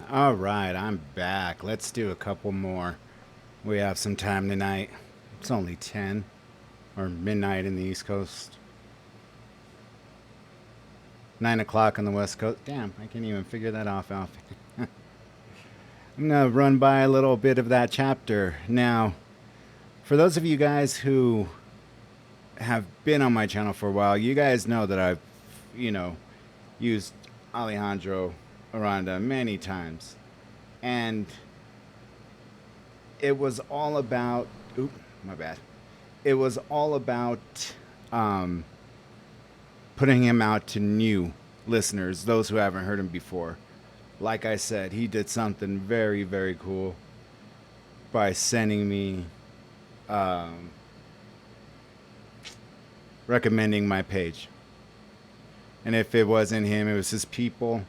All right, I'm back. Let's do a couple more. We have some time tonight. It's only 10 or midnight in the East Coast, 9 o'clock on the West Coast. Damn, I can't even figure that off. I'm going to run by a little bit of that chapter. Now, for those of you guys who have been on my channel for a while, you guys know that I've, you know, used Alejandro Aranda many times. And it was all about, oop, my bad. It was all about um, putting him out to new listeners, those who haven't heard him before. Like I said, he did something very, very cool by sending me, um, recommending my page. And if it wasn't him, it was his people.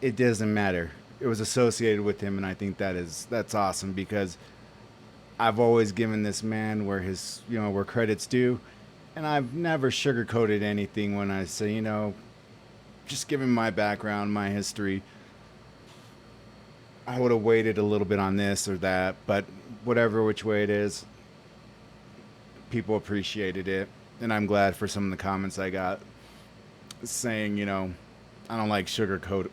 It doesn't matter. It was associated with him, and I think that's awesome because I've always given this man where his where credit's due, and I've never sugarcoated anything when I say just given my background, my history. I would have waited a little bit on this or that, but whatever which way it is, people appreciated it, and I'm glad for some of the comments I got saying I don't like sugarcoat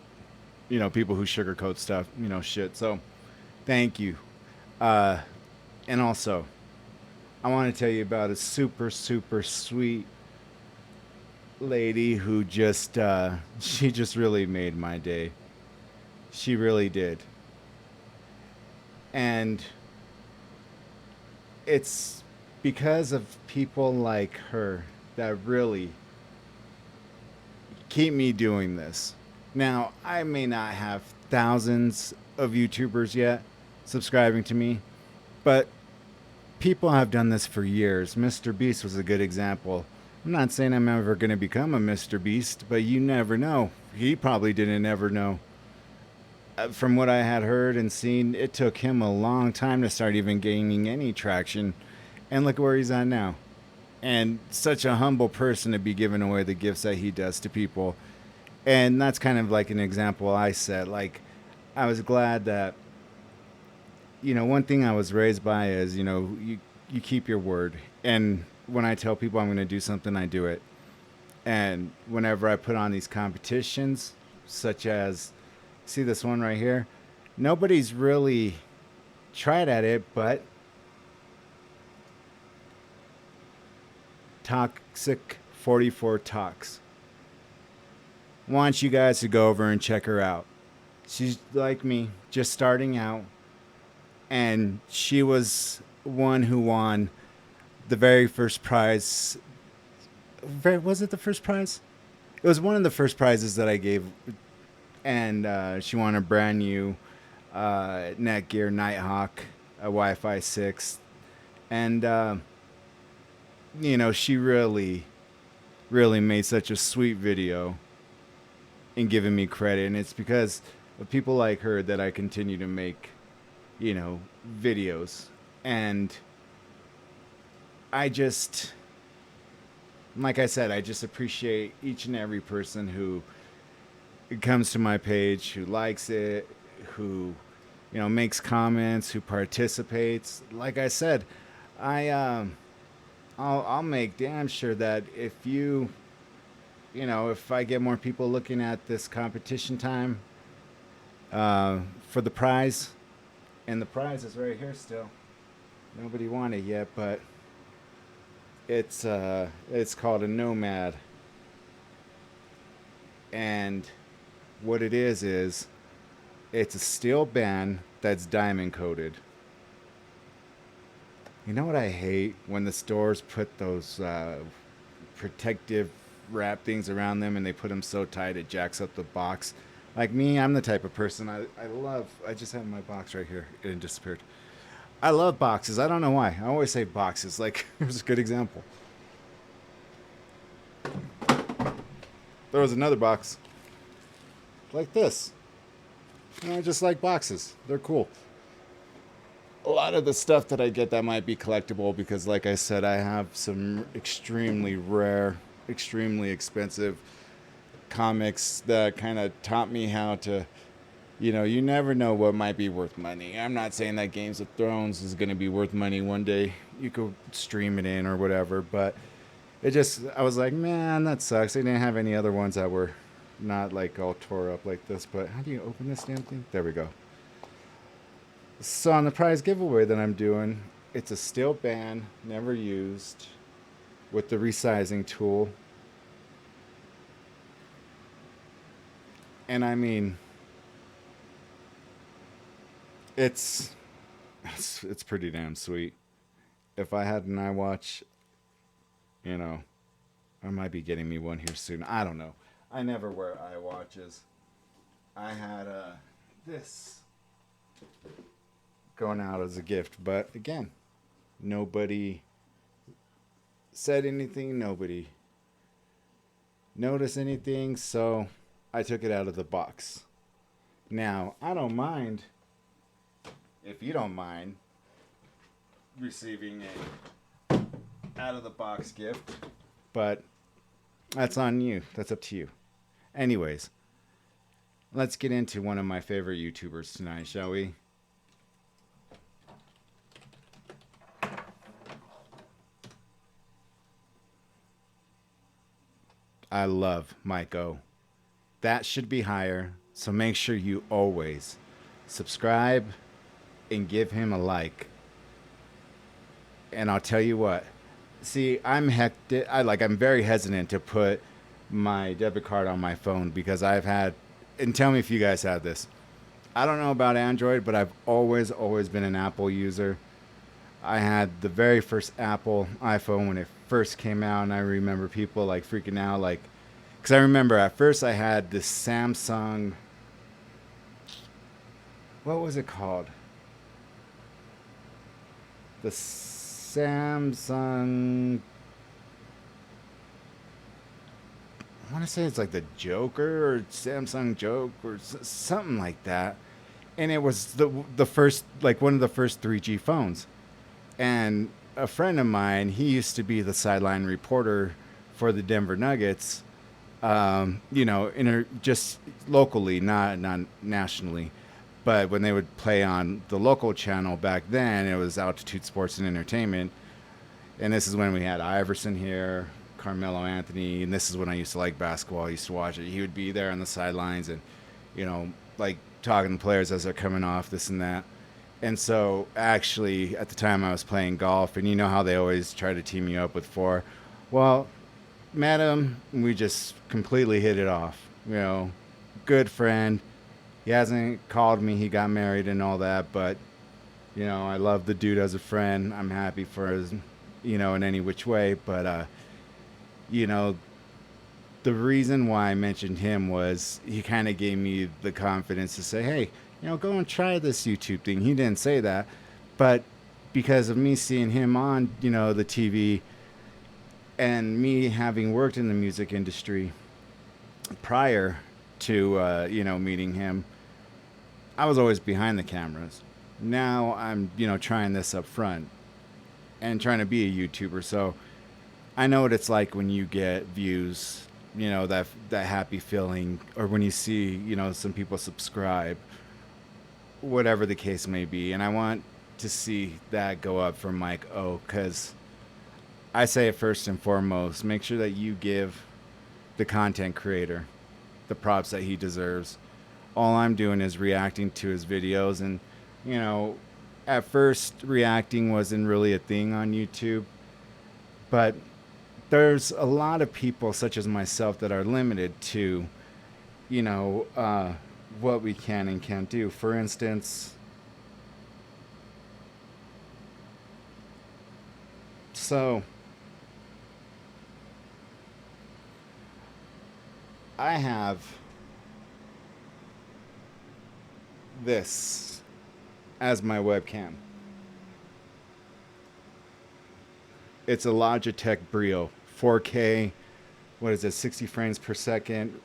people who sugarcoat stuff shit. So thank you. Uh, and also, I want to tell you about a super, super sweet lady who just, she just really made my day. She really did. And it's because of people like her that really keep me doing this. Now, I may not have thousands of YouTubers yet subscribing to me, but people have done this for years. Mr. Beast was a good example. I'm not saying I'm ever going to become a Mr. Beast, but you never know. He probably didn't ever know. From what I had heard and seen, it took him a long time to start even gaining any traction. And look where he's at now. And such a humble person to be giving away the gifts that he does to people. And that's kind of like an example I set. Like, I was glad that, one thing I was raised by is, you keep your word. And when I tell people I'm going to do something, I do it. And whenever I put on these competitions, such as, see this one right here, nobody's really tried at it, but Toxic 44 Talks. Want you guys to go over and check her out. She's like me, just starting out, and she was one who won the very first prize. Was it the first prize? It was one of the first prizes that I gave, and she won a brand new Netgear Nighthawk, a Wi-Fi 6, and she really, really made such a sweet video and giving me credit, and it's because of people like her that I continue to make, videos. And I just, like I said, I just appreciate each and every person who comes to my page, who likes it, who, makes comments, who participates. Like I said, I'll make damn sure that if I get more people looking at this competition time for the prize, and the prize is right here still. Nobody won it yet, but it's called a Nomad, and what it is it's a steel band that's diamond coated. You know what I hate when the stores put those protective wrap things around them and they put them so tight it jacks up the box. Like me, I'm the type of person I just have my box right here. It disappeared. I love boxes. I don't know why. I always say boxes. Like, here's a good example. There was another box like this. I just like boxes. They're cool. A lot of the stuff that I get that might be collectible because, like I said, I have some extremely rare, extremely expensive comics that kind of taught me how to You know, you never know what might be worth money. I'm not saying that Games of Thrones is going to be worth money one day. You could stream it in or whatever, but it just, I was like, man, that sucks. They didn't have any other ones that were not like all tore up like this. But how do you open this damn thing? There we go. So on the prize giveaway that I'm doing, it's a steel band, never used, with the resizing tool. And I mean, it's it's pretty damn sweet. If I had an iWatch, you know, I might be getting me one here soon. I don't know. I never wear iWatches. I had this going out as a gift, but again, nobody said anything. Nobody noticed anything, so I took it out of the box. Now, I don't mind if you don't mind receiving a out of the box gift, but that's on you. That's up to you. Anyways, let's get into one of my favorite YouTubers tonight, shall we? I love Mike O. That should be higher, so make sure you always subscribe and give him a like. And I'll tell you what. See, I'm hectic. I'm very hesitant to put my debit card on my phone because I've had, and tell me if you guys have this. I don't know about Android, but I've always been an Apple user. I had the very first Apple iPhone when it first came out, and I remember people like freaking out, like, because I remember at first I had this Samsung. What was it called? The Samsung. I want to say it's like the Joker or Samsung Joke or something like that, and it was the first, like one of the first 3G phones. And a friend of mine, he used to be the sideline reporter for the Denver Nuggets. Just locally, not nationally. But when they would play on the local channel back then, it was Altitude Sports and Entertainment. And this is when we had Iverson here, Carmelo Anthony, and this is when I used to like basketball. I used to watch it. He would be there on the sidelines and, like talking to players as they're coming off, this and that. And so, actually, at the time I was playing golf, and you know how they always try to team you up with four. Well, met him, and we just completely hit it off. Good friend. He hasn't called me. He got married and all that, but I love the dude as a friend. I'm happy for his, in any which way. But you know, the reason why I mentioned him was he kind of gave me the confidence to say, hey, go and try this YouTube thing. He didn't say that, but because of me seeing him on, the TV, and me having worked in the music industry prior to, meeting him, I was always behind the cameras. Now I'm, trying this up front and trying to be a YouTuber. So I know what it's like when you get views, that happy feeling, or when you see, some people subscribe, whatever the case may be. And I want to see that go up for Mike O, because I say it first and foremost, make sure that you give the content creator the props that he deserves. All I'm doing is reacting to his videos, and at first reacting wasn't really a thing on YouTube, but there's a lot of people such as myself that are limited to what we can and can't do. For instance, so I have this as my webcam. It's a Logitech Brio 4K. What is it? 60 frames per second.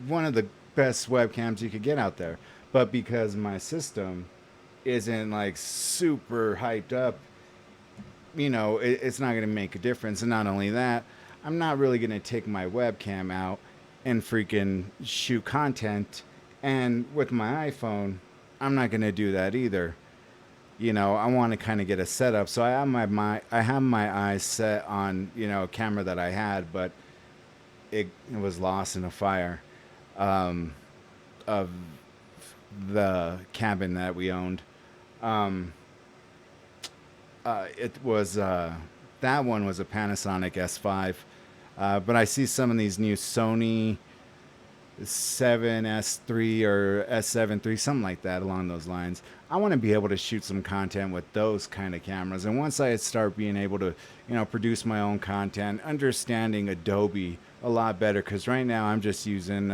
One of the best webcams you could get out there. But because my system isn't like super hyped up, it's not going to make a difference. And not only that, I'm not really going to take my webcam out and freaking shoot content And with my iPhone, I'm not going to do that either. You know, I want to kind of get a setup. So I have my eyes set on, you know, a camera that I had, but it was lost in a fire of the cabin that we owned. It was that one was a Panasonic S5, but I see some of these new Sony 7S3 or S7 III, something like that along those lines. I want to be able to shoot some content with those kind of cameras. And once I start being able to, you know, produce my own content, understanding Adobe a lot better, because right now I'm just using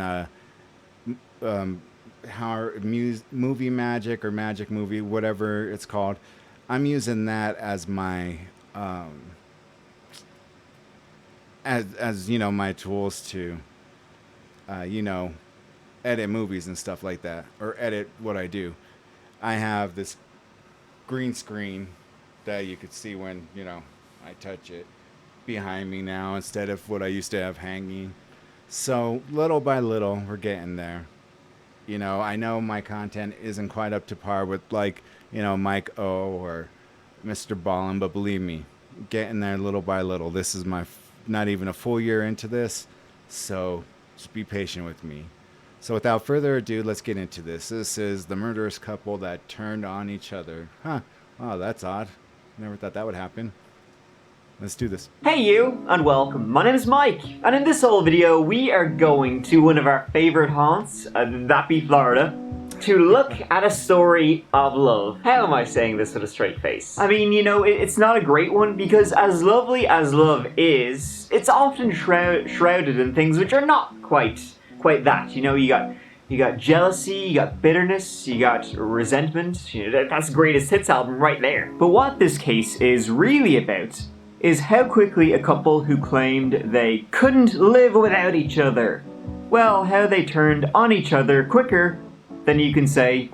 Movie Magic or Magic Movie, whatever it's called. I'm using that as my as you know, my tools to you know, edit movies and stuff like that, or edit what I do. I have this green screen that you could see when, you know, I touch it behind me now instead of what I used to have hanging. So little by little, we're getting there. You know, I know my content isn't quite up to par with, like, you know, Mike O or Mr. Ballin, but believe me, getting there little by little. This is my not even a full year into this, so just be patient with me. So without further ado, let's get into this. This is the murderous couple that turned on each other. Huh. Oh, that's odd. Never thought that would happen. Let's do this. Hey you, and welcome. My name is Mike, and in this whole video, we are going to one of our favorite haunts, that be Florida, to look at a story of love. How am I saying this with a straight face? I mean, you know, it's not a great one, because as lovely as love is, it's often shrouded in things which are not quite that. You know, you got jealousy, you got bitterness, you got resentment. You know, that's the greatest hits album right there. But what this case is really about is how quickly a couple who claimed they couldn't live without each other, well, how they turned on each other quicker than you can say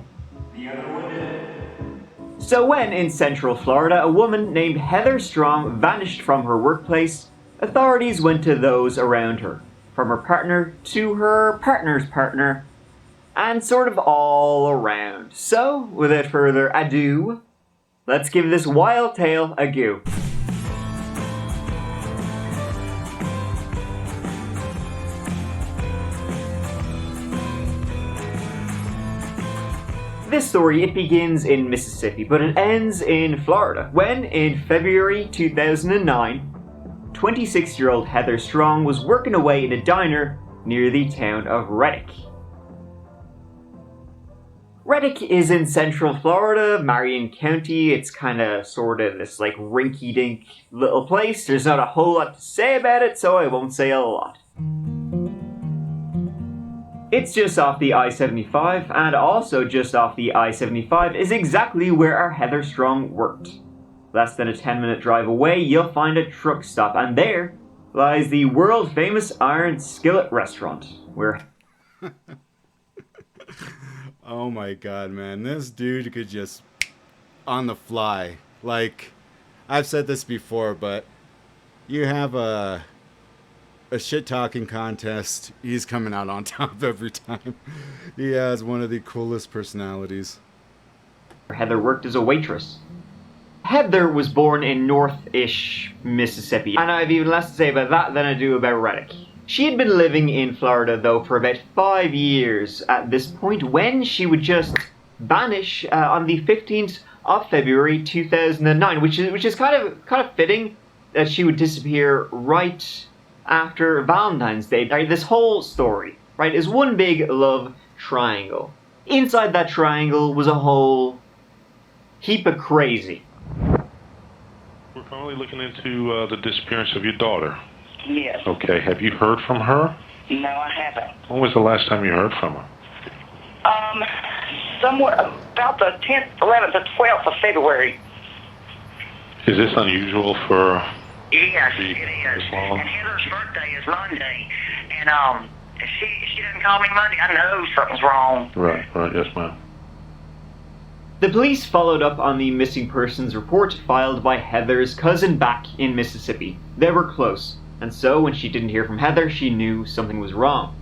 the other one did. So when, in Central Florida, a woman named Heather Strong vanished from her workplace, authorities went to those around her, from her partner to her partner's partner, and sort of all around. So, without further ado, let's give this wild tale a go. This story, it begins in Mississippi, but it ends in Florida, when, in February 2009, 26-year-old Heather Strong was working away in a diner near the town of Reddick. Reddick is in Central Florida, Marion County. It's kind of sort of this like rinky-dink little place. There's not a whole lot to say about it, so I won't say a lot. It's just off the I-75, and also just off the I-75 is exactly where our Heather Strong worked. Less than a 10-minute drive away, you'll find a truck stop, and there lies the world-famous Iron Skillet restaurant, where... Oh my god, man. This dude could just... on the fly. Like, I've said this before, but you have a shit-talking contest, he's coming out on top every time. He has one of the coolest personalities. Heather worked as a waitress. Heather was born in North-ish Mississippi, and I have even less to say about that than I do about Reddick. She had been living in Florida, though, for about 5 years at this point, when she would just vanish on the 15th of February 2009, which is kind of fitting that she would disappear right after Valentine's Day. Right, this whole story, right, is one big love triangle. Inside that triangle was a whole heap of crazy. We're currently looking into the disappearance of your daughter. Yes. Okay, have you heard from her? No, I haven't. When was the last time you heard from her? Somewhere about the 10th, 11th, or 12th of February. Is this unusual for... Yes, it is. And Heather's birthday is Monday. And if she doesn't call me Monday, I know something's wrong. Right, yes ma'am. The police followed up on the missing persons report filed by Heather's cousin back in Mississippi. They were close, and so when she didn't hear from Heather, she knew something was wrong.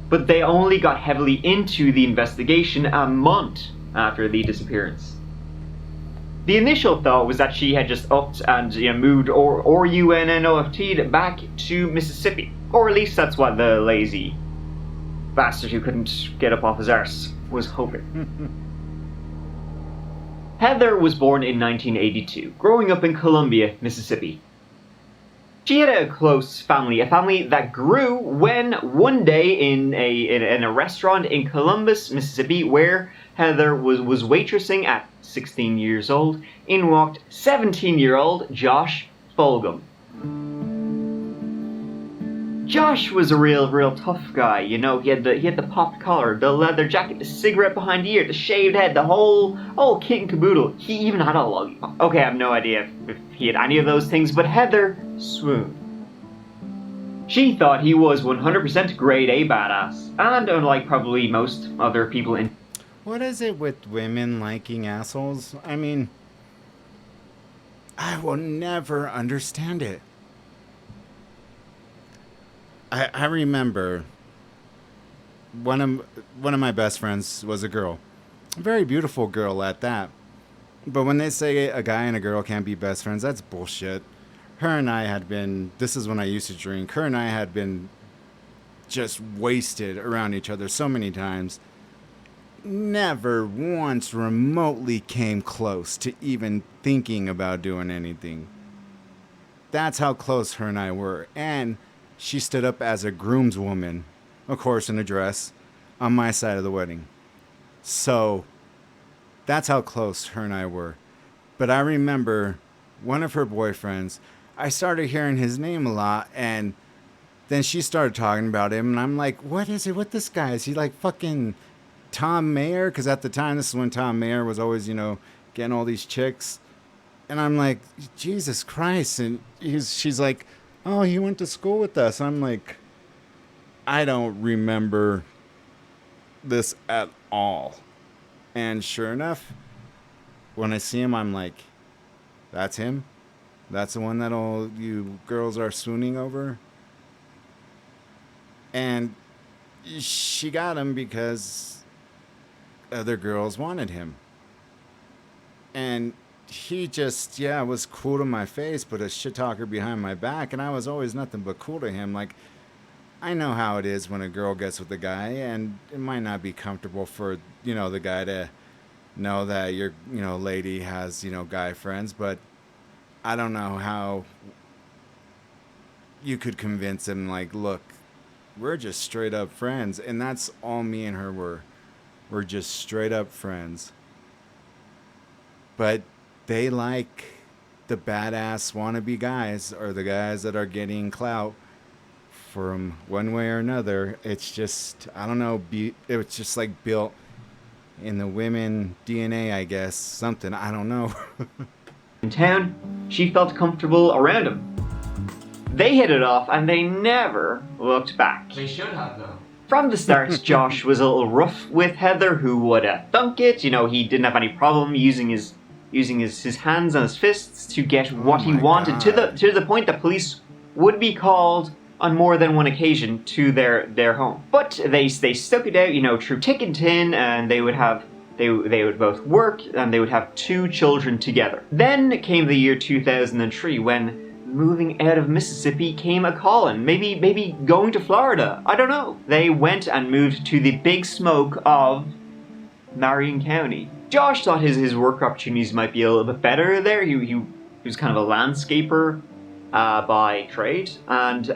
but they only got heavily into the investigation a month after the disappearance. The initial thought was that she had just upped and moved or UNNOFT'd back to Mississippi. Or at least that's what the lazy bastard who couldn't get up off his arse was hoping. Heather was born in 1982, growing up in Columbia, Mississippi. She had a close family, a family that grew when one day in a restaurant in Columbus, Mississippi, where Heather was waitressing at 16 years old, in walked 17-year-old Josh Fulgham. Josh was a real tough guy, he had the popped collar, the leather jacket, the cigarette behind the ear, the shaved head, the whole kit and caboodle. He even had a lollipop. Okay, I have no idea if he had any of those things, but Heather swooned. She thought he was 100% grade A badass, and unlike probably most other people in... What is it with women liking assholes? I mean, I will never understand it. I remember one of my best friends was a girl. A very beautiful girl at that. But when they say a guy and a girl can't be best friends, that's bullshit. Her and I had been, this is when I used to drink, her and I had been just wasted around each other so many times. Never once remotely came close to even thinking about doing anything. That's how close her and I were. And she stood up as a groomswoman, of course in a dress, on my side of the wedding. So that's how close her and I were. But I remember one of her boyfriends, I started hearing his name a lot, and then she started talking about him, and I'm like, what is it with this guy? Is he like fucking Tom Mayer? Because at the time, this is when Tom Mayer was always, getting all these chicks. And I'm like, Jesus Christ. And she's like, oh, he went to school with us. I'm like, I don't remember this at all. And sure enough, when I see him, I'm like, that's him? That's the one that all you girls are swooning over? And she got him because other girls wanted him. And he just, was cool to my face, but a shit talker behind my back, and I was always nothing but cool to him. Like, I know how it is when a girl gets with a guy, and it might not be comfortable for, the guy to know that your, lady has, guy friends, but I don't know how you could convince him, like, look, we're just straight up friends, and that's all me and her were. We're just straight up friends. But they like the badass wannabe guys, or the guys that are getting clout from one way or another. It's just, I don't know, it's just like built in the women DNA, I guess. Something, I don't know. In town, she felt comfortable around him. They hit it off, and they never looked back. They should have, though. From the start, Josh was a little rough with Heather, who would thunk it. He didn't have any problem using his hands and his fists to get what he wanted, to the point that police would be called on more than one occasion to their home. But they stuck it out, through thick and thin, and they would both work, and they would have 2 children together. Then came the year 2003, when moving out of Mississippi came a calling. Maybe going to Florida. I don't know. They went and moved to the big smoke of Marion County. Josh thought his work opportunities might be a little bit better there. He was kind of a landscaper by trade. And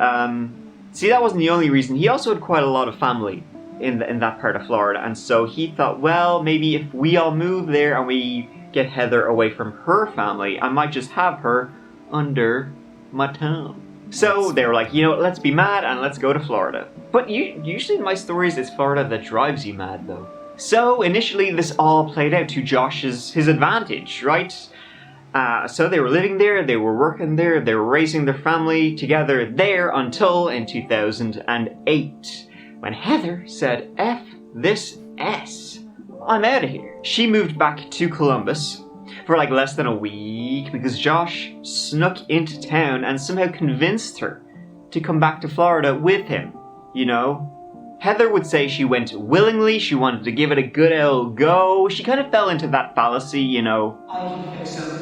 see, that wasn't the only reason. He also had quite a lot of family in that part of Florida. And so he thought, well, maybe if we all move there and we get Heather away from her family, I might just have her under my tongue. So they were like, let's be mad and let's go to Florida. But usually in my stories, it's Florida that drives you mad, though. So initially, this all played out to Josh's advantage, right? So they were living there, they were working there, they were raising their family together there until in 2008, when Heather said, F this S. I'm out of here. She moved back to Columbus for like less than a week because Josh snuck into town and somehow convinced her to come back to Florida with him, Heather would say she went willingly, she wanted to give it a good old go. She kind of fell into that fallacy, you know,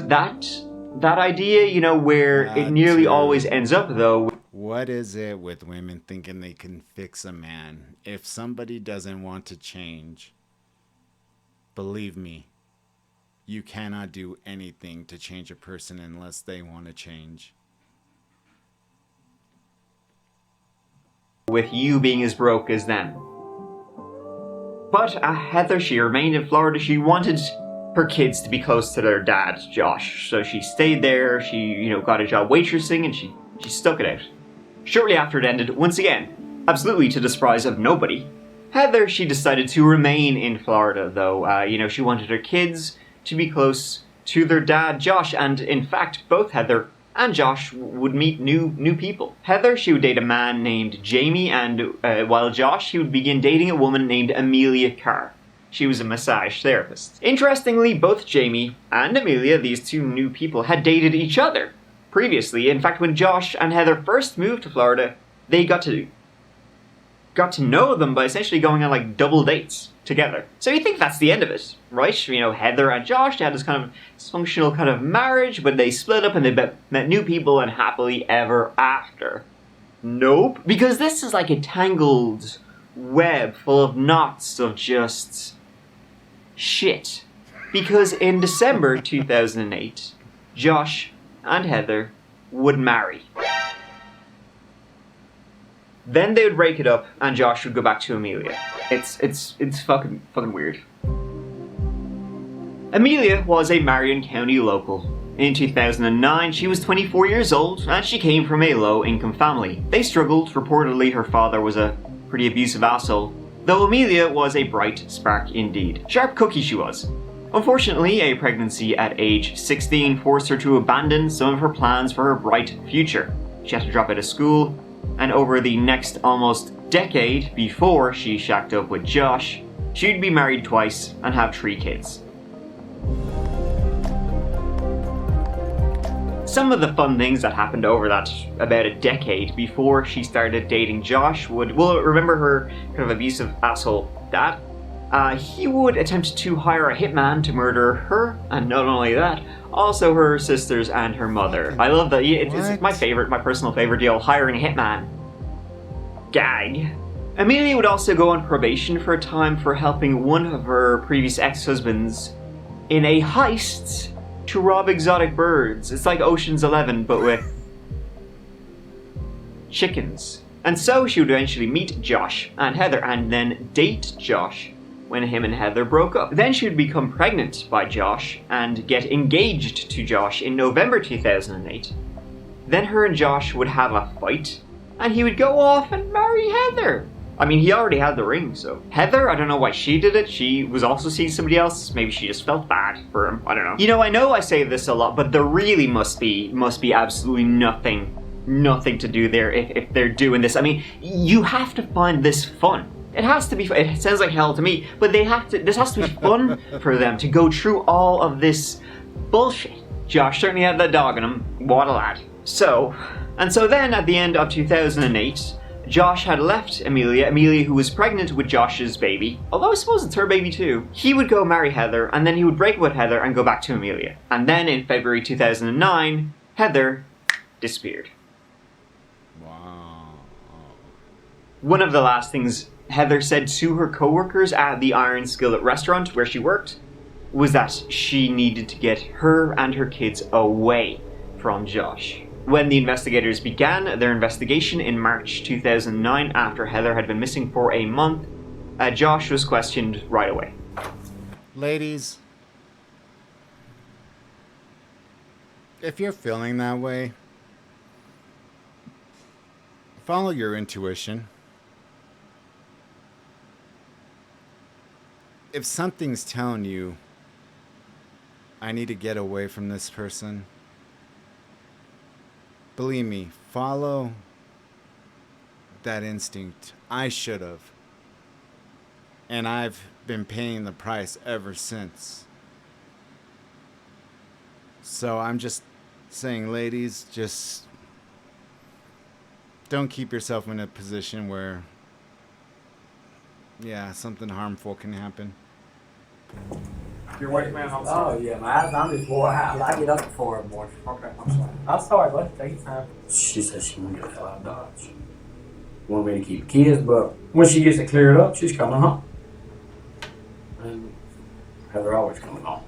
that idea, you know, where it nearly always ends up, though. What is it with women thinking they can fix a man? If somebody doesn't want to change, believe me, you cannot do anything to change a person unless they want to change. With you being as broke as them. But Heather, she remained in Florida. She wanted her kids to be close to their dad, Josh. So she stayed there, she, you know, got a job waitressing, and she stuck it out. Shortly after it ended, once again, absolutely to the surprise of nobody, Heather, she decided to remain in Florida, though. You know, she wanted her kids to be close to their dad, Josh, and in fact, both Heather and Josh would meet new people. Heather, she would date a man named Jamie, and while Josh, he would begin dating a woman named Emilia Carr. She was a massage therapist. Interestingly, both Jamie and Emilia, these two new people, had dated each other previously. In fact, when Josh and Heather first moved to Florida, they got to know them by essentially going on like double dates together. So you think that's the end of it, right? You know, Heather and Josh, they had this kind of dysfunctional kind of marriage, but they split up and they met new people and happily ever after. Nope. Because this is like a tangled web full of knots of just shit. Because in December 2008, Josh and Heather would marry. Then they would break it up, and Josh would go back to Emilia. It's fucking weird. Emilia was a Marion County local. In 2009, she was 24 years old, and she came from a low-income family. They struggled. Reportedly, her father was a pretty abusive asshole, though Emilia was a bright spark indeed. Sharp cookie she was. Unfortunately, a pregnancy at age 16 forced her to abandon some of her plans for her bright future. She had to drop out of school, and over the next almost decade before she shacked up with Josh, she'd be married twice and have 3 kids. Some of the fun things that happened over that about a decade before she started dating Josh remember her kind of abusive asshole dad? He would attempt to hire a hitman to murder her, and not only that, also her sisters and her mother. I love that. It's my personal favorite deal, hiring a hitman. Gag. Emilia would also go on probation for a time for helping one of her previous ex-husbands in a heist to rob exotic birds. It's like Ocean's 11, but with chickens. And so she would eventually meet Josh and Heather, and then date Josh when him and Heather broke up. Then she would become pregnant by Josh and get engaged to Josh in November 2008. Then her and Josh would have a fight, and he would go off and marry Heather. I mean, he already had the ring, so. Heather, I don't know why she did it. She was also seeing somebody else. Maybe she just felt bad for him. I don't know. You know I say this a lot, but there really must be absolutely nothing to do there if they're doing this. I mean, you have to find this fun. It has to be. It sounds like hell to me, but this has to be fun for them to go through all of this bullshit. Josh certainly had that dog in him. What a lad. So then at the end of 2008, Josh had left Emilia, who was pregnant with Josh's baby, although I suppose it's her baby too. He would go marry Heather, and then he would break up with Heather and go back to Emilia. And then in February 2009, Heather disappeared. Wow. One of the last things Heather said to her co-workers at the Iron Skillet restaurant where she worked was that she needed to get her and her kids away from Josh. When the investigators began their investigation in March 2009, after Heather had been missing for a month, Josh was questioned right away. Ladies, if you're feeling that way, follow your intuition. If something's telling you, I need to get away from this person, believe me, follow that instinct. I should have. And I've been paying the price ever since. So I'm just saying, ladies, just don't keep yourself in a position where Yeah, something harmful can happen. You're waiting, man. I'm Oh, sorry. yeah, man. I'm just wore out. I get up at 4 in the morning. Okay, I'm sorry. I'm sorry, bud. Take your time. She said she wanted to get the hell out of Dodge. Wanted me to keep the kids, but when she gets it cleared up, she's coming home. And Heather always coming home.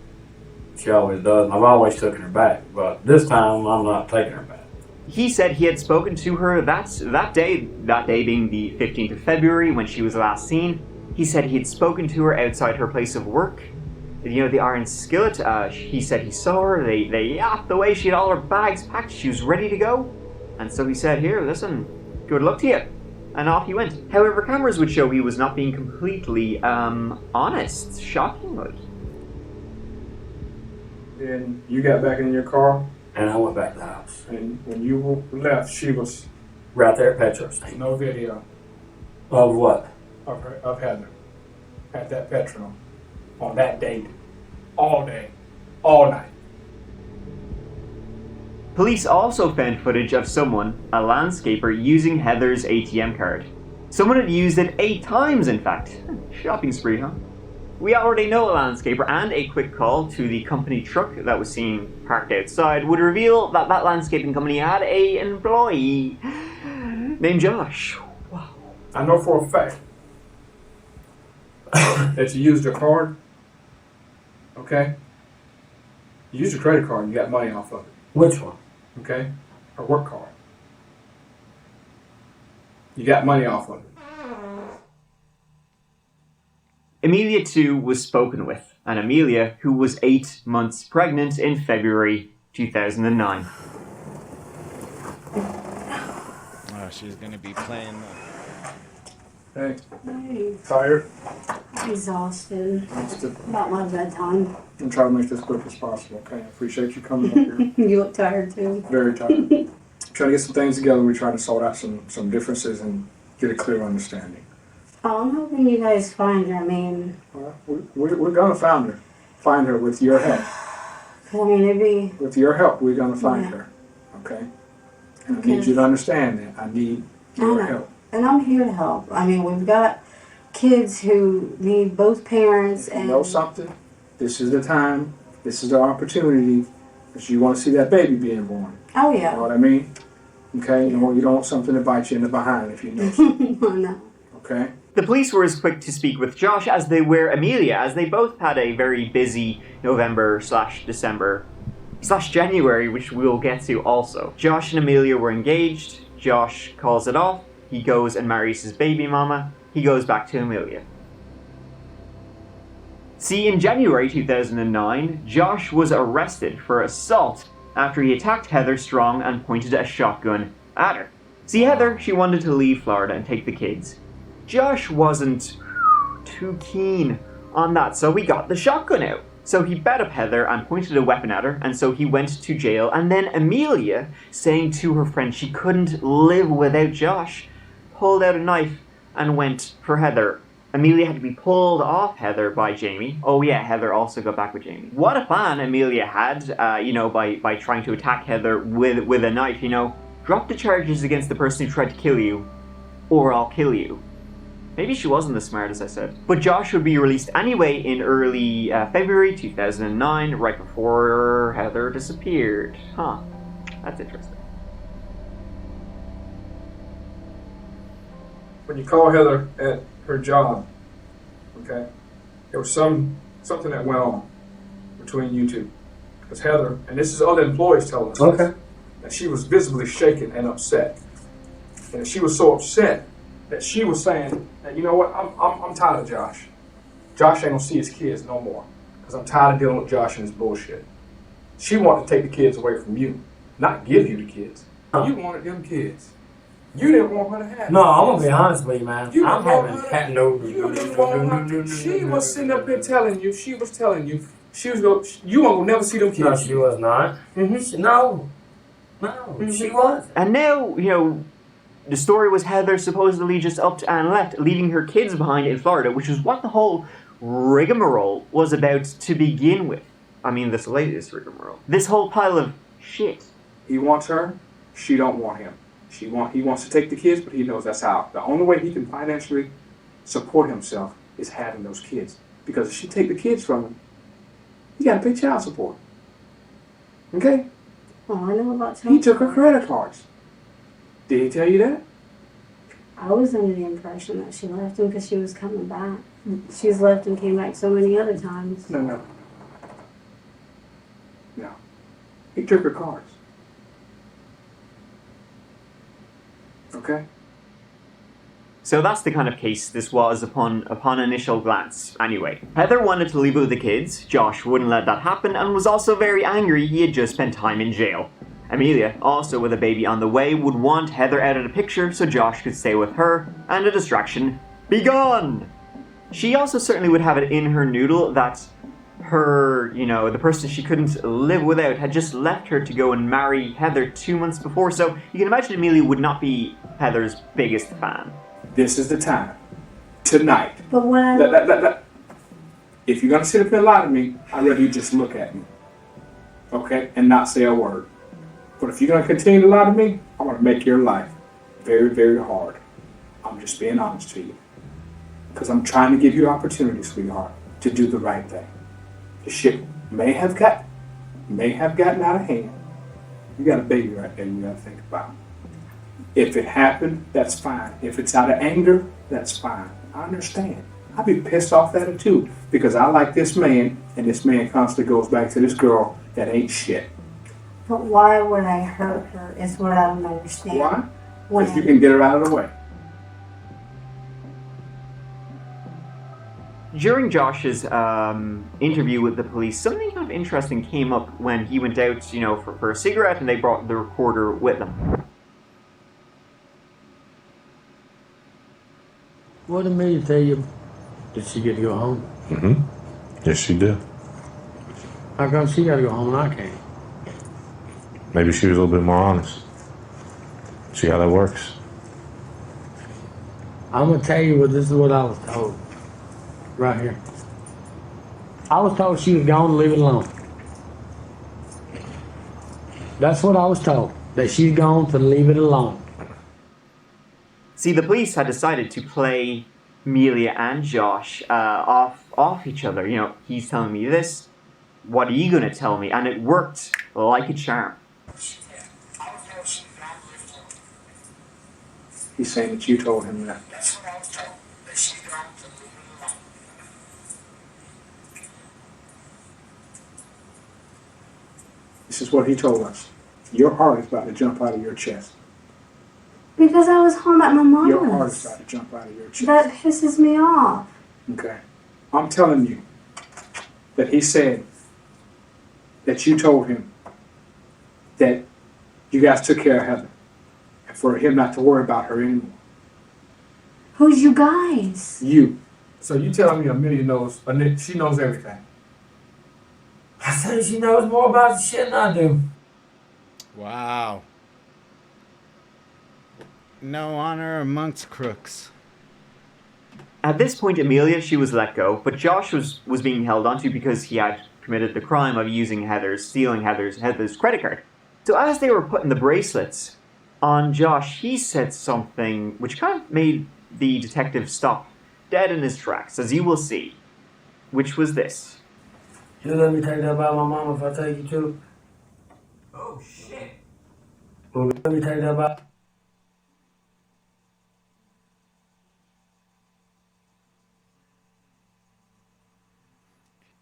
She always does, and I've always taken her back, but this time I'm not taking her back. He said he had spoken to her that day being the 15th of February when she was last seen. He said he had spoken to her outside her place of work. You know, the iron skillet, he said he saw her, they yapped away, she had all her bags packed, she was ready to go. And so he said, here, listen, good luck to you. And off he went. However, cameras would show he was not being completely, honest. Shockingly. Then you got back in your car, And I went back to the house. and when you left, she was Right there at Petro Station. no video Of what? of Heather at that petrol on that date, all day, all night. Police also found footage of someone, a landscaper, using Heather's ATM card. Someone had used it 8 times, in fact. Shopping spree, huh? We already know a landscaper, and a quick call to the company truck that was seen parked outside would reveal that that landscaping company had an employee named Josh. Wow. I know for a fact that you used your card, okay? You used your credit card and you got money off of it, Which one? okay? Her work card. You got money off of it. Emilia, too, was spoken with, and Emilia, who was 8 months pregnant in February 2009. Oh, she's gonna be playing. Hey, Hey, tired? exhausted. Just to- About my bedtime. I'm trying to make this quick as possible, okay? I appreciate you coming up here. You look tired too. Very tired. Trying to get some things together. We're trying to sort out some differences and get a clear understanding. Oh, I'm hoping you guys find her. I mean, Well, we're gonna find her with your help. 'cause I mean, it'd be. With your help, we're gonna find Yeah. her, okay? And I Okay. need you to understand that. I need your know. help. And I'm here to help. I mean, we've got kids who need both parents If you and. know something, this is the time, this is the opportunity, because you want to see that baby being born. Oh, You know yeah. what I mean? Okay? You don't want something to bite you in the behind if you know something, I know. okay? The police were as quick to speak with Josh as they were Emilia, as they both had a very busy November/December/January, which we'll get to also. Josh and Emilia were engaged. Josh calls it off. He goes and marries his baby mama. He goes back to Emilia. See, in January 2009, Josh was arrested for assault after he attacked Heather Strong and pointed a shotgun at her. See, Heather, she wanted to leave Florida and take the kids. Josh wasn't too keen on that, so he got the shotgun out. So he bet up Heather and pointed a weapon at her, and so he went to jail. And then Emilia, saying to her friend she couldn't live without Josh, pulled out a knife and went for Heather. Emilia had to be pulled off Heather by Jamie. Oh yeah, Heather also got back with Jamie. What a plan Emilia had, by trying to attack Heather with a knife, Drop the charges against the person who tried to kill you, or I'll kill you. Maybe she wasn't as smart as I said. But Josh would be released anyway in early February 2009, right before Heather disappeared. Huh. That's interesting. When you call Heather at her job, okay, there was something that went on between you two. Because Heather, and this is other employees telling us Okay. this, that she was visibly shaken and upset. And she was so upset that she was saying that, you know what, I'm tired of Josh. Josh ain't gonna see his kids no more. Because I'm tired of dealing with Josh and his bullshit. She wanted to take the kids away from you, not give you the kids. You wanted them kids. You didn't want her to have No, them I'm gonna kids. be honest with you, man. You I'm didn't want having her- had no. You didn't want her. She was sitting up here telling you, she was going, you won't never see them kids. No, she was not. Mm-hmm. No, she was. And now, the story was Heather supposedly just upped and left, leaving her kids behind in Florida, which is what the whole rigmarole was about to begin with. I mean, this latest rigmarole. This whole pile of shit. He wants her, she don't want him. He wants to take the kids, but he knows that's how. The only way he can financially support himself is having those kids. Because if she take the kids from him, you gotta pay child support. Okay? Oh, I know about He took her credit cards. Did he tell you that? I was under the impression that she left him because she was coming back. She's left and came back so many other times. No. He took her cards. Okay? So that's the kind of case this was upon initial glance. Anyway, Heather wanted to leave it with the kids, Josh wouldn't let that happen, and was also very angry he had just spent time in jail. Emilia, also with a baby on the way, would want Heather out of the picture so Josh could stay with her, and a distraction be gone! She also certainly would have it in her noodle that her, the person she couldn't live without had just left her to go and marry Heather 2 months before, so you can imagine Emilia would not be Heather's biggest fan. This is the time. Tonight. But when If you're gonna sit up and lie to me, I'd rather you just look at me. Okay? And not say a word. But if you're gonna continue to lie to me, I'm gonna make your life very, very hard. I'm just being honest to you. Because I'm trying to give you opportunity, sweetheart, to do the right thing. The shit may have gotten out of hand. You got a baby right there you gotta think about. If it happened, that's fine. If it's out of anger, that's fine. I understand. I'd be pissed off at it too, because I like this man, and this man constantly goes back to this girl that ain't shit. But why would I hurt her is what I don't understand. Why? If you can get her out of the way. During Josh's interview with the police, something kind of interesting came up when he went out, for a cigarette, and they brought the recorder with them. What did Emilia tell you? Did she get to go home? Mm-hmm. Yes, she did. How come she got to go home and I can't? Maybe she was a little bit more honest. See how that works? I'm going to tell you this is what I was told. Right here. I was told she was gone to leave it alone. That's what I was told. That she's gone to leave it alone. See, the police had decided to play Emilia and Josh off each other. He's telling me this. What are you going to tell me? And it worked like a charm. He's saying that you told him that. That's what I was told. That she's gone to leave it alone. This is what he told us. Your heart is about to jump out of your chest. Because I was home at my mom's. Your heart is about to jump out of your chest. That pisses me off. Okay. I'm telling you that he said that you told him that you guys took care of Heather and for him not to worry about her anymore. Who's you guys? You. So you telling me Emilia knows, she knows everything. I think she knows more about the shit than I do. Wow. No honor amongst crooks. At this point, Emilia, she was let go, but Josh was being held onto because he had committed the crime of stealing Heather's credit card. So as they were putting the bracelets on Josh, he said something which kind of made the detective stop dead in his tracks, as you will see, which was this. You let me take that about my mama if I take you too. Oh, shit. Well, let me take that about...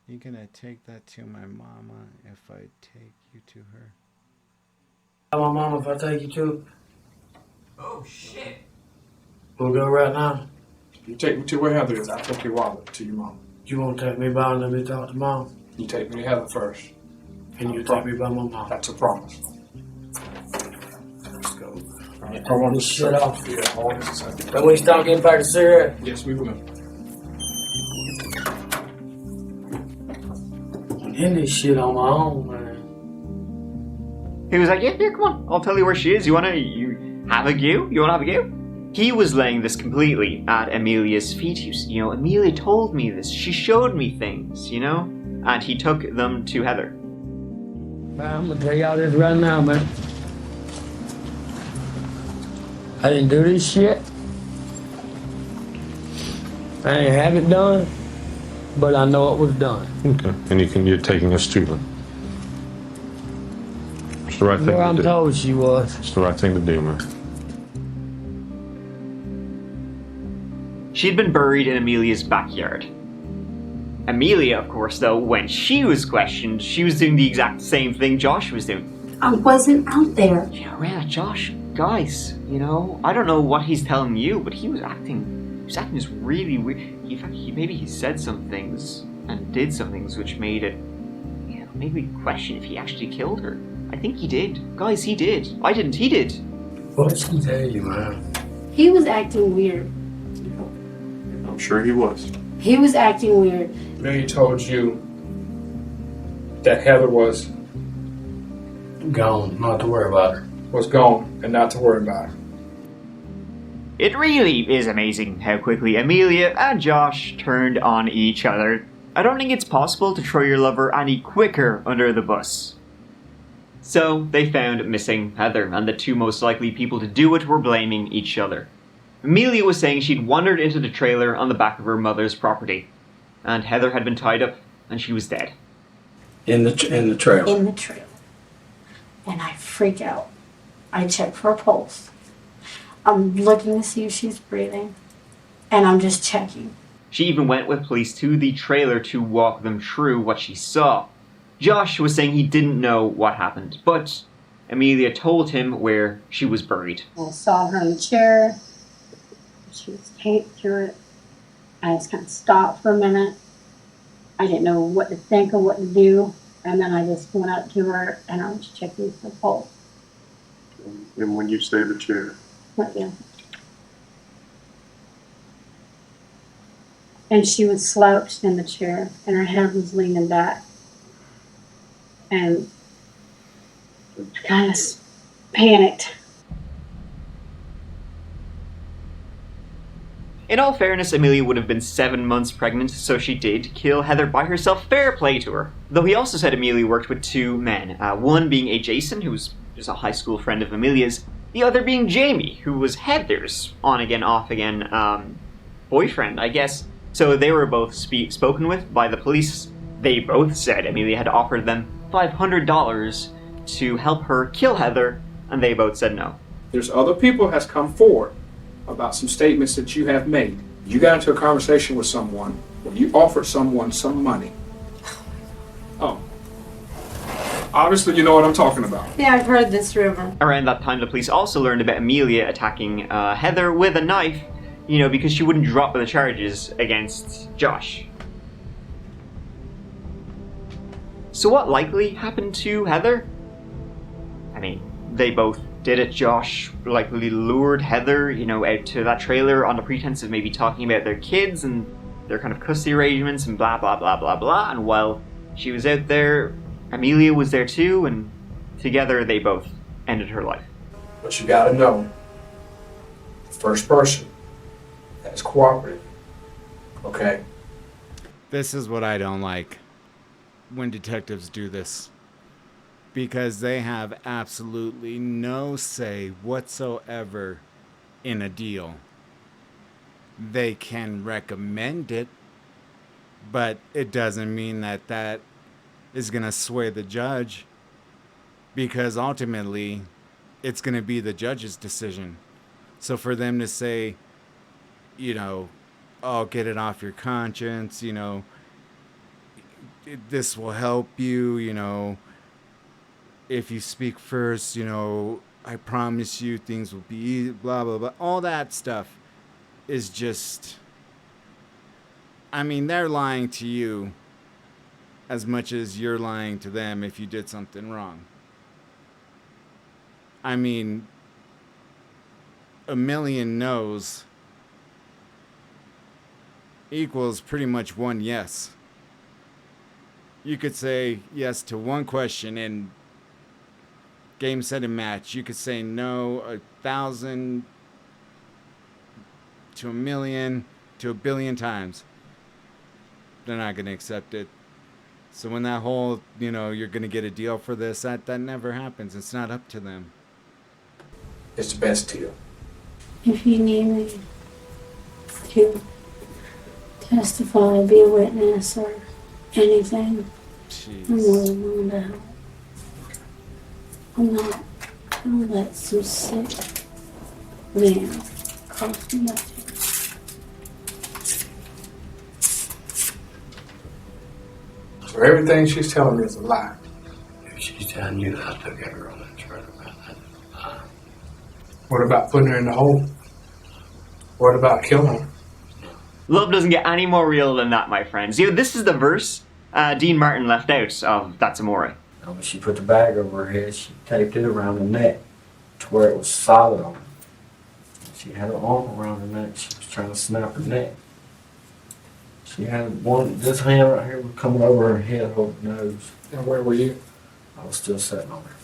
You gonna take that to my mama if I take you to her? My mama if I take you too. Oh, shit. We'll go right now. You take me to where Heather is. I'll take your wallet to your mom. You won't take me by and let me talk to mom. You take me to Heather first. And you take me by my mom. That's a promise. Let's go. All right. I want this shit off. Yeah, all this is happening. Don't we start getting back to cigarette? Yes, we will. In this shit on my own, man. He was like, yeah, come on, I'll tell you where she is. You have a go? You wanna have a go? He was laying this completely at Emilia's feet. Emilia told me this. She showed me things, and he took them to Heather. Man, I'm gonna tell y'all this right now, man. I didn't do this shit. I ain't have it done, but I know it was done. Okay. And you're taking us to them. It's the right thing Where to I'm do. told she was. It's the right thing to do, man. She'd been buried in Emilia's backyard. Emilia, of course, though, when she was questioned, she was doing the exact same thing Josh was doing. I wasn't out there. Yeah, Josh, guys, I don't know what he's telling you, but he was acting just really weird. In fact, maybe he said some things and did some things which made it, made me question if he actually killed her. I think he did. Guys, he did. I didn't, he did. What'd she tell you, man? He was acting weird. I'm sure he was. He was acting weird. Amelia told you that Heather was Gone, not to worry about her. gone and not to worry about her. It really is amazing how quickly Emilia and Josh turned on each other. I don't think it's possible to throw your lover any quicker under the bus. So, they found missing Heather, and the two most likely people to do it were blaming each other. Emilia was saying she'd wandered into the trailer on the back of her mother's property, and Heather had been tied up, and she was dead. In the trail. In the trailer. And I freak out. I check for a pulse. I'm looking to see if she's breathing. And I'm just checking. She even went with police to the trailer to walk them through what she saw. Josh was saying he didn't know what happened, but Emilia told him where she was buried. I saw her in the chair. She was taped through it. I just kind of stopped for a minute. I didn't know what to think or what to do. And then I just went up to her and I was checking for pulse. And when you say the chair? Right there. And she was slouched in the chair and her head was leaning back. And I kind of panicked. In all fairness, Emilia would have been 7 months pregnant, so she did kill Heather by herself. Fair play to her. Though he also said Emilia worked with two men, one being a Jason, who was just a high school friend of Emilia's, the other being Jamie, who was Heather's on-again, off-again boyfriend, I guess. So they were both spoken with by the police. They both said Emilia had offered them $500 to help her kill Heather, and they both said no. There's other people has come forward about some statements that you have made. You got into a conversation with someone where you offered someone some money. Oh. Obviously you know what I'm talking about. Yeah, I've heard this rumor. Around that time, the police also learned about Emilia attacking Heather with a knife, because she wouldn't drop the charges against Josh. So what likely happened to Heather? I mean, they both did it. Josh likely lured Heather, out to that trailer on the pretense of maybe talking about their kids and their kind of custody arrangements and blah, blah, blah, blah, blah. And while she was out there, Emilia was there too, and together they both ended her life. But you gotta know, the first person that is cooperative, okay? This is what I don't like when detectives do this, because they have absolutely no say whatsoever in a deal. They can recommend it, but it doesn't mean that that is going to sway the judge, because ultimately it's going to be the judge's decision. So for them to say, oh, get it off your conscience, this will help you, if you speak first, I promise you things will be easy, blah, blah, blah. All that stuff is just, they're lying to you as much as you're lying to them if you did something wrong. A million no's equals pretty much one yes. You could say yes to one question and game, set, and match. You could say no 1,000 to 1,000,000 to 1,000,000,000 times. They're not going to accept it. So when that whole, you're going to get a deal for this, that never happens. It's not up to them. It's the best deal. If you need me to testify, be a witness, or anything. Jeez. I'm more than willing to help. I'm not gonna let some sick man cost me nothing. So everything she's telling me is a lie. If she's telling you that I took that girl and turned her around, that's a lie. What about putting her in the hole? What about killing her? Love doesn't get any more real than that, my friends. You know, this is the verse Dean Martin left out of That's Amore. When she put the bag over her head, she taped it around her neck to where it was solid on her. She had her arm around her neck. She was trying to snap her neck. She had this hand right here was coming over her head, over her nose. And where were you? I was still sitting on her.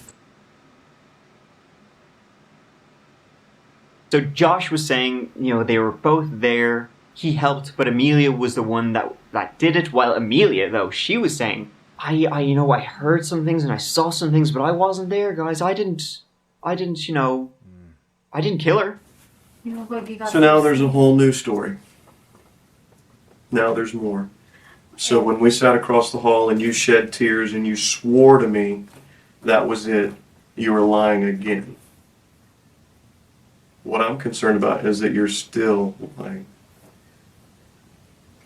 So Josh was saying, you know, they were both there. He helped, but Emilia was the one that did it. While Emilia, though, she was saying, I heard some things and I saw some things, but I wasn't there, guys. I didn't kill her. So now there's a whole new story. Now there's more. So when we sat across the hall and you shed tears and you swore to me that was it, you were lying again. What I'm concerned about is that you're still lying.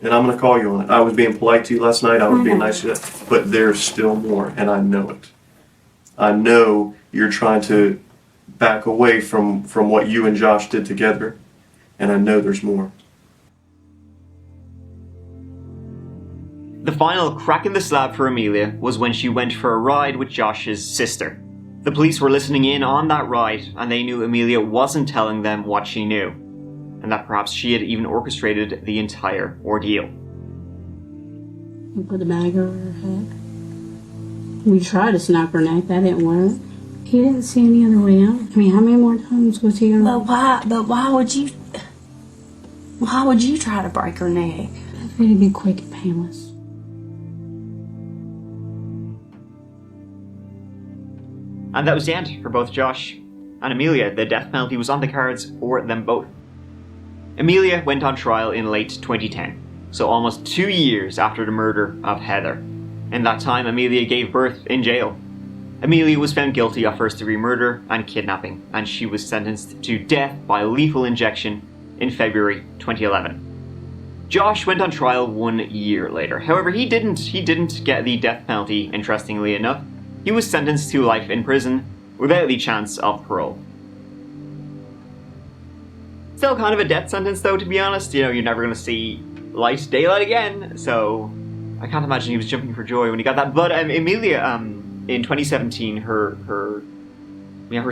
And I'm going to call you on it. I was being polite to you last night. I was being nice to you. But there's still more, and I know it. I know you're trying to back away from what you and Josh did together, and I know there's more. The final crack in the slab for Emilia was when she went for a ride with Josh's sister. The police were listening in on that ride, and they knew Emilia wasn't telling them what she knew, and that perhaps she had even orchestrated the entire ordeal. We put the bag over her head. We tried to snap her neck, that didn't work. He didn't see any other way out. I mean, how many more times was he gonna... But why would you try to break her neck? I figured it'd be quick and painless. And that was the end for both Josh and Emilia. The death penalty was on the cards for them both. Emilia went on trial in late 2010, so almost 2 years after the murder of Heather. In that time, Emilia gave birth in jail. Emilia was found guilty of first-degree murder and kidnapping, and she was sentenced to death by lethal injection in February 2011. Josh went on trial 1 year later. However, he didn't get the death penalty, interestingly enough. He was sentenced to life in prison without the chance of parole. Still kind of a death sentence, though, to be honest. You know, you're never going to see light daylight again, so I can't imagine he was jumping for joy when he got that. But Emilia, in 2017, her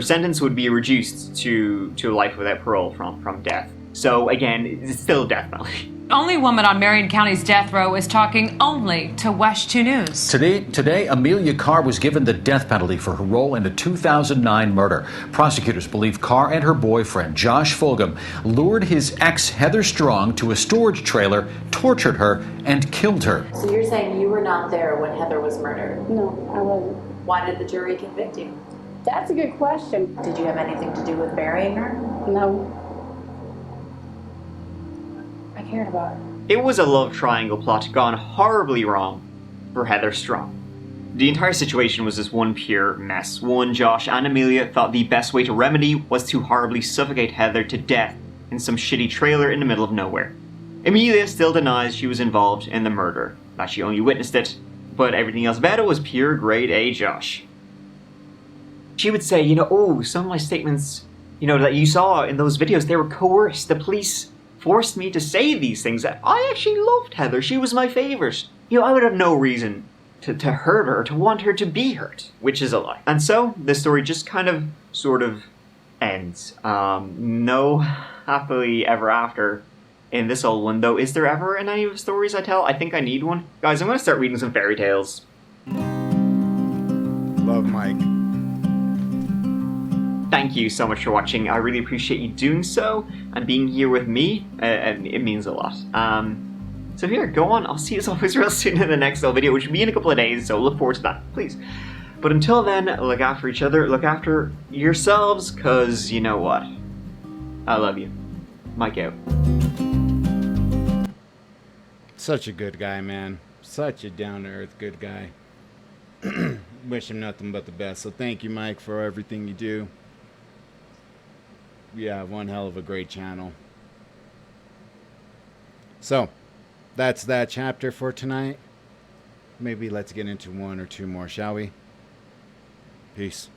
sentence would be reduced to life without parole from death. So again, it's still death penalty. Only woman on Marion County's death row is talking only to West 2 News. Today, Emilia Carr was given the death penalty for her role in the 2009 murder. Prosecutors believe Carr and her boyfriend, Josh Fulgham, lured his ex, Heather Strong, to a storage trailer, tortured her, and killed her. So you're saying you were not there when Heather was murdered? No, I wasn't. Why did the jury convict you? That's a good question. Did you have anything to do with burying her? No. I cared about her. It was a love triangle plot gone horribly wrong for Heather Strong. The entire situation was this one pure mess. Josh and Emilia thought the best way to remedy was to horribly suffocate Heather to death in some shitty trailer in the middle of nowhere. Emilia still denies she was involved in the murder, that she only witnessed it, but everything else about it was pure grade A Josh. She would say, some of my statements, that you saw in those videos, they were coerced. The police forced me to say these things. I actually loved Heather. She was my favorite. I would have no reason to hurt her, to want her to be hurt, which is a lie. And so, the story just sort of ends. No happily ever after in this old one, though. Is there ever in any of the stories I tell? I think I need one. Guys, I'm going to start reading some fairy tales. Love Mike. Thank you so much for watching. I really appreciate you doing so and being here with me. It means a lot. So here, go on. I'll see you as always real soon in the next video, which will be in a couple of days, so look forward to that, please. But until then, look after each other, look after yourselves, because you know what? I love you. Mike out. Such a good guy, man. Such a down-to-earth good guy. Wish him nothing but the best. So thank you, Mike, for everything you do. You have one hell of a great channel. So, that's that chapter for tonight. Maybe let's get into one or two more, shall we? Peace.